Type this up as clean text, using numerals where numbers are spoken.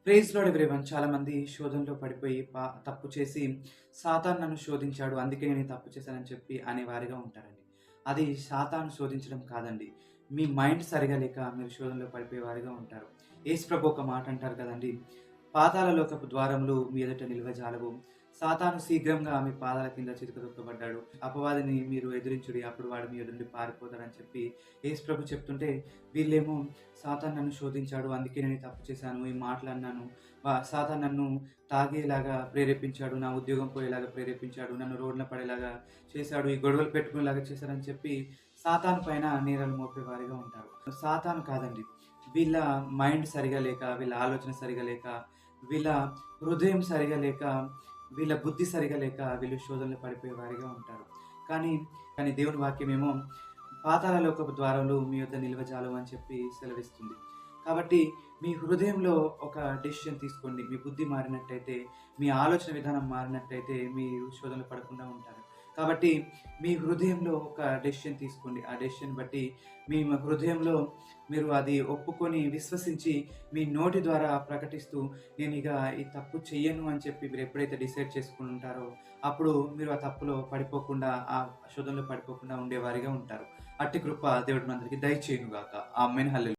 Praise lord everyone. చాలామంది శోధనలో పడిపోయి తప్పు చేసి సాతాను నన్ను శోధించాడు. అందుకే నేను ఈ తప్పు చేశానని చెప్పి అనేవారిగా ఉంటారండి. అది సాతాను శోధించడం కాదండి. మీ మైండ్ సరిగా లేక మీరు శోధనలో పడిపోయేవారిగా ఉంటారు. యేసు ప్రభు ఒక మాట అంటారు కదండీ! "పాతాళ లోకపు ద్వారములు మీ ఎదుట నిలువజాలవు. సాతాను శీఘ్రంగా మీ పాదాల కింద చితకదొక్కబడ్డాడు. అపవాదిని మీరు ఎదిరించుడి. అప్పుడు వాడు మీ ఎదుట నుండి పారిపోతాడని" చెప్పి యేసు ప్రభు చెప్తుంటే, వీళ్ళేమో సాతాను నన్ను శోధించాడు. అందుకే నేను ఈ తప్పు చేశాను. ఈ మాటలు అన్నాను. సాతాను నన్ను తాగేలాగా ప్రేరేపించాడు. నా ఉద్యోగం పోయేలాగా ప్రేరేపించాడు. నన్ను రోడ్డున పడేలాగా చేశాడు. ఈ గొడవలు పెట్టుకునేలాగా చేశాడని చెప్పి సాతాను పైన నేరాలు మోపేవారిగా ఉంటారు. సాతాను కాదండి. వీళ్ళ మైండ్ సరిగా లేక, వీళ్ళ ఆలోచన సరిగా లేక, వీళ్ళ హృదయం సరిగా లేక, వీళ్ళ బుద్ధి సరిగా లేక వీళ్ళు శోధనలో పడిపోయేవారిగా ఉంటారు. కానీ, కానీ దేవుని వాక్యమేమో పాతాళ లోకపు ద్వారాలు మీ యొద్ద నిల్వజాలవు అని చెప్పి సెలవిస్తుంది. కాబట్టి మీ హృదయంలో ఒక డెసిషన్ తీసుకోండి. మీ బుద్ధి మారినట్టయితే, మీ ఆలోచన విధానం మారినట్టయితే మీరు శోధనలో పడకుండా ఉంటారు. కాబట్టి మీ హృదయంలో ఒక డెసిషన్ తీసుకోండి. ఆ డెసిషన్ బట్టి మీ హృదయంలో మీరు అది ఒప్పుకొని, విశ్వసించి, మీ నోటి ద్వారా ప్రకటిస్తూ నేనిక ఈ తప్పు చెయ్యను అని చెప్పి మీరు ఎప్పుడైతే డిసైడ్ చేసుకొని ఉంటారో, అప్పుడు మీరు ఆ తప్పులో పడిపోకుండా, ఆ శోధనలో పడిపోకుండా ఉండేవారిగా ఉంటారు. అట్టి కృప దేవుడు మనందరికీ దయచేయునుగాక. ఆమేన్. హల్లెలూయా.